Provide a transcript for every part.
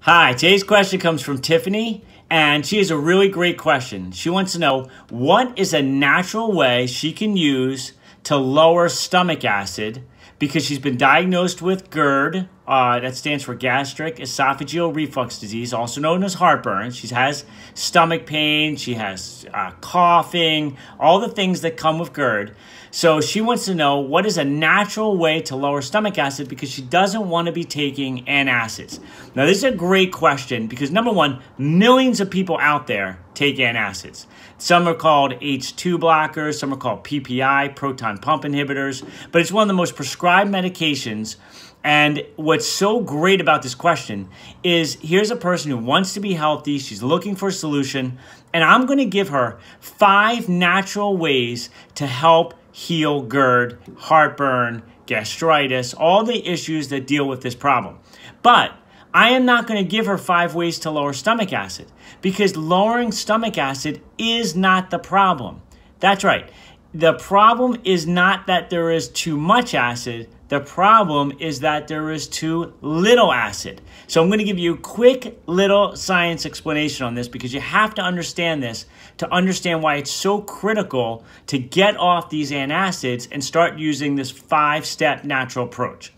Hi, today's question comes from Tiffany, and she has a really great question. She wants to know, what is a natural way she can use to lower stomach acid because she's been diagnosed with GERD, that stands for gastric esophageal reflux disease, also known as heartburn. She has stomach pain, she has coughing, all the things that come with GERD. So she wants to know what is a natural way to lower stomach acid because she doesn't want to be taking antacids. Now, this is a great question because, number one, millions of people out there take antacids. Some are called H2 blockers, some are called PPI, proton pump inhibitors, but it's one of the most prescribed medications. And what's so great about this question is here's a person who wants to be healthy, she's looking for a solution, and I'm going to give her 5 natural ways to help heal GERD, heartburn, gastritis, all the issues that deal with this problem. But I am not going to give her 5 ways to lower stomach acid because lowering stomach acid is not the problem. That's right. The problem is not that there is too much acid. The problem is that there is too little acid. So I'm going to give you a quick little science explanation on this because you have to understand this to understand why it's so critical to get off these antacids and start using this 5-step natural approach.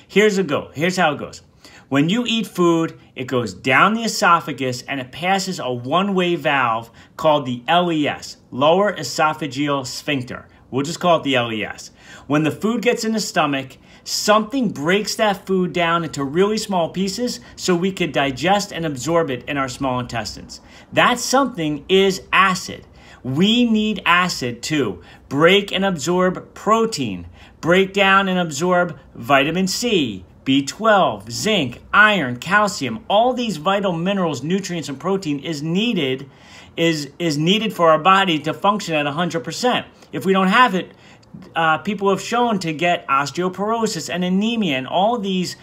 Here's how it goes. When you eat food, it goes down the esophagus and it passes a one-way valve called the LES, lower esophageal sphincter. We'll just call it the LES. When the food gets in the stomach, something breaks that food down into really small pieces so we could digest and absorb it in our small intestines. That something is acid. We need acid to break and absorb protein, break down and absorb vitamin C, B12, zinc, iron, calcium. All these vital minerals, nutrients, and protein is needed for our body to function at 100%. If we don't have it, people have shown to get osteoporosis and anemia and all these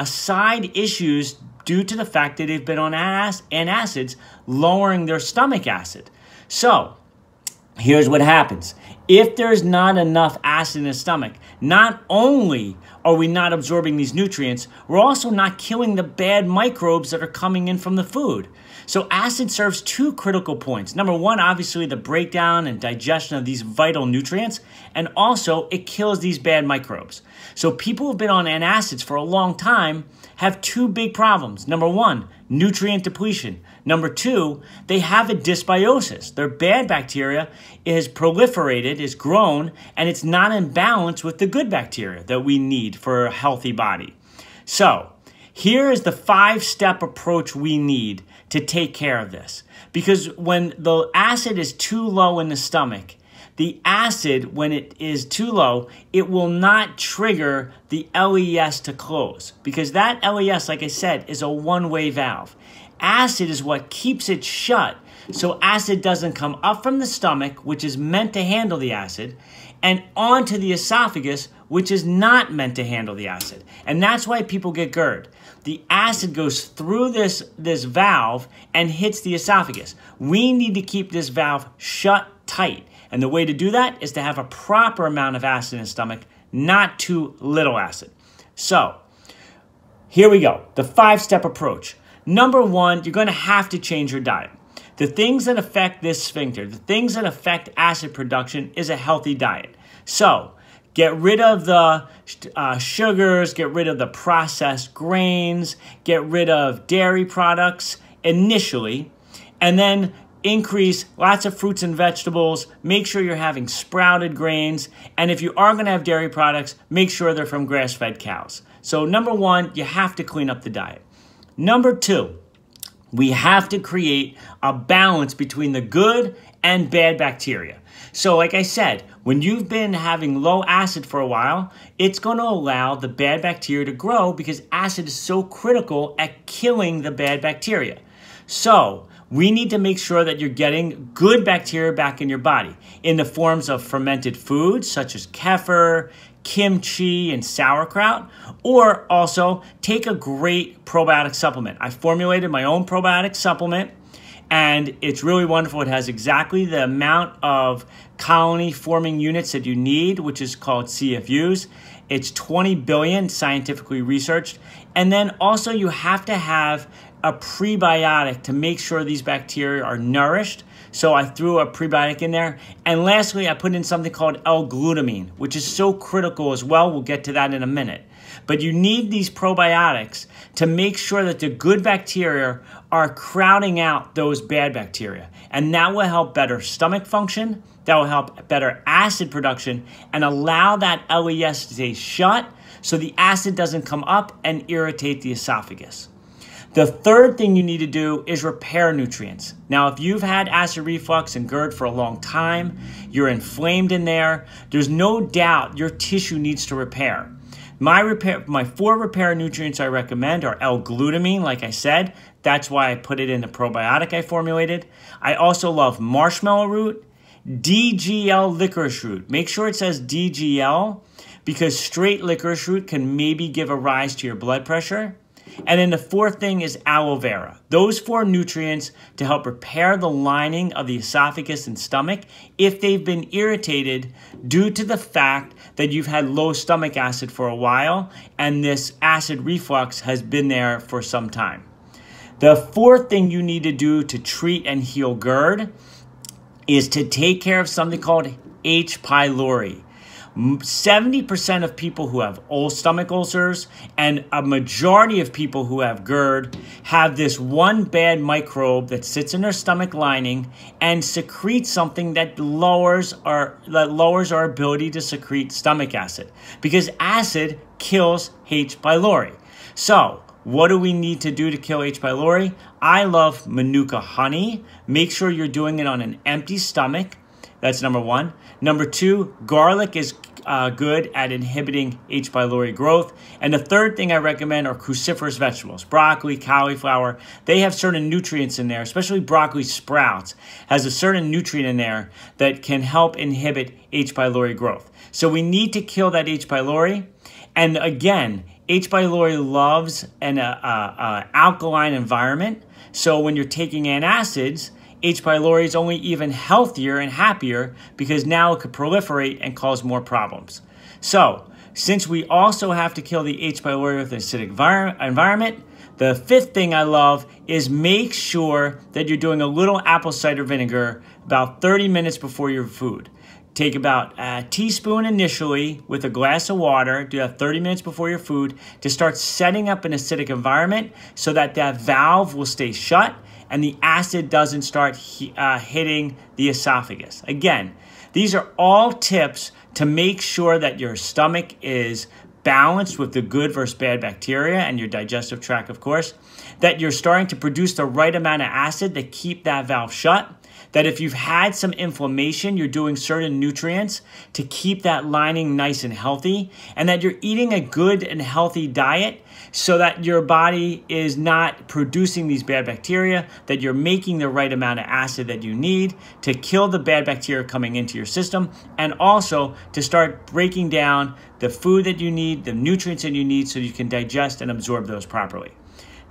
side issues due to the fact that they've been on antacids, lowering their stomach acid. So here's what happens. If there's not enough acid in the stomach, not only are we not absorbing these nutrients, we're also not killing the bad microbes that are coming in from the food. So acid serves 2 critical points. Number one, obviously the breakdown and digestion of these vital nutrients, and also it kills these bad microbes. So people who've been on antacids for a long time have 2 big problems. Number one, nutrient depletion. Number 2, they have a dysbiosis. Their bad bacteria is proliferated, is grown, and it's not in balance with the good bacteria that we need for a healthy body. So here is the 5-step approach we need to take care of this. Because when the acid is too low in the stomach, the acid, when it is too low, it will not trigger the LES to close. Because that LES, like I said, is a one-way valve. Acid is what keeps it shut, so acid doesn't come up from the stomach, which is meant to handle the acid, and onto the esophagus, which is not meant to handle the acid. And that's why people get GERD. The acid goes through this valve and hits the esophagus. We need to keep this valve shut tight. And the way to do that is to have a proper amount of acid in the stomach, not too little acid. So here we go, the 5-step approach. Number one, you're going to have to change your diet. The things that affect this sphincter, the things that affect acid production is a healthy diet. So get rid of the sugars, get rid of the processed grains, get rid of dairy products initially, and then increase lots of fruits and vegetables. Make sure you're having sprouted grains. And if you are going to have dairy products, make sure they're from grass-fed cows. So number one, you have to clean up the diet. Number 2, we have to create a balance between the good and bad bacteria. So like I said, when you've been having low acid for a while, it's going to allow the bad bacteria to grow because acid is so critical at killing the bad bacteria. So we need to make sure that you're getting good bacteria back in your body in the forms of fermented foods such as kefir, kimchi, and sauerkraut, or also take a great probiotic supplement. I formulated my own probiotic supplement, and it's really wonderful. It has exactly the amount of colony-forming units that you need, which is called CFUs. It's 20 billion, scientifically researched. And then also you have to have a prebiotic to make sure these bacteria are nourished. So I threw a prebiotic in there. And lastly, I put in something called L-glutamine, which is so critical as well. We'll get to that in a minute. But you need these probiotics to make sure that the good bacteria are crowding out those bad bacteria. And that will help better stomach function, that will help better acid production, and allow that LES to stay shut so the acid doesn't come up and irritate the esophagus. The third thing you need to do is repair nutrients. Now, if you've had acid reflux and GERD for a long time, you're inflamed in there, there's no doubt your tissue needs to repair. My 4 repair nutrients I recommend are L-glutamine, like I said. That's why I put it in the probiotic I formulated. I also love marshmallow root, DGL licorice root. Make sure it says DGL because straight licorice root can maybe give a rise to your blood pressure. And then the fourth thing is aloe vera. Those 4 nutrients to help repair the lining of the esophagus and stomach if they've been irritated due to the fact that you've had low stomach acid for a while and this acid reflux has been there for some time. The fourth thing you need to do to treat and heal GERD is to take care of something called H. pylori. 70% of people who have old stomach ulcers and a majority of people who have GERD have this one bad microbe that sits in their stomach lining and secretes something that lowers our ability to secrete stomach acid, because acid kills H. pylori. So what do we need to do to kill H. pylori? I love Manuka honey. Make sure you're doing it on an empty stomach. That's number 1. Number 2, garlic is good at inhibiting H. pylori growth. And the third thing I recommend are cruciferous vegetables, broccoli, cauliflower. They have certain nutrients in there, especially broccoli sprouts has a certain nutrient in there that can help inhibit H. pylori growth. So we need to kill that H. pylori. And again, H. pylori loves an alkaline environment. So when you're taking antacids, H. pylori is only even healthier and happier because now it could proliferate and cause more problems. So, since we also have to kill the H. pylori with an acidic environment, the fifth thing I love is make sure that you're doing a little apple cider vinegar about 30 minutes before your food. Take about a teaspoon initially with a glass of water, do that 30 minutes before your food to start setting up an acidic environment so that that valve will stay shut and the acid doesn't start hitting the esophagus. Again, these are all tips to make sure that your stomach is balanced with the good versus bad bacteria and your digestive tract, of course, that you're starting to produce the right amount of acid to keep that valve shut, that if you've had some inflammation, you're doing certain nutrients to keep that lining nice and healthy, and that you're eating a good and healthy diet so that your body is not producing these bad bacteria, that you're making the right amount of acid that you need to kill the bad bacteria coming into your system, and also to start breaking down the food that you need, the nutrients that you need so you can digest and absorb those properly.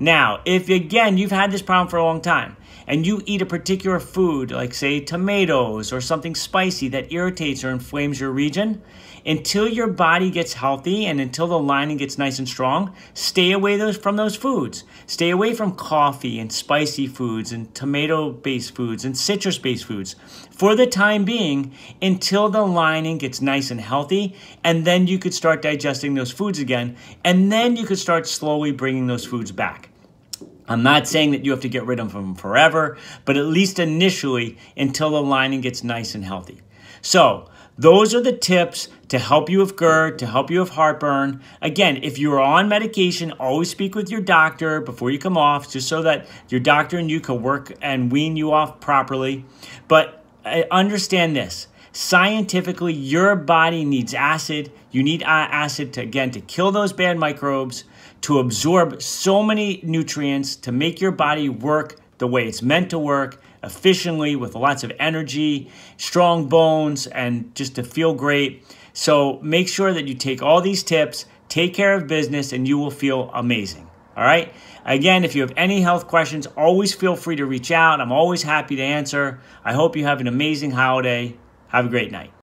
Now, if again, you've had this problem for a long time and you eat a particular food, like say tomatoes or something spicy that irritates or inflames your region, until your body gets healthy and until the lining gets nice and strong, stay away from those foods. Stay away from coffee and spicy foods and tomato-based foods and citrus-based foods for the time being until the lining gets nice and healthy, and then you could start digesting those foods again, and then you could start slowly bringing those foods back. I'm not saying that you have to get rid of them forever, but at least initially until the lining gets nice and healthy. So those are the tips to help you with GERD, to help you with heartburn. Again, if you're on medication, always speak with your doctor before you come off, just so that your doctor and you can work and wean you off properly. But understand this. Scientifically, your body needs acid. You need acid to, again, to kill those bad microbes, to absorb so many nutrients, to make your body work the way it's meant to work, efficiently, with lots of energy, strong bones, and just to feel great. So make sure that you take all these tips, take care of business, and you will feel amazing. All right? Again, if you have any health questions, always feel free to reach out. I'm always happy to answer. I hope you have an amazing holiday. Have a great night.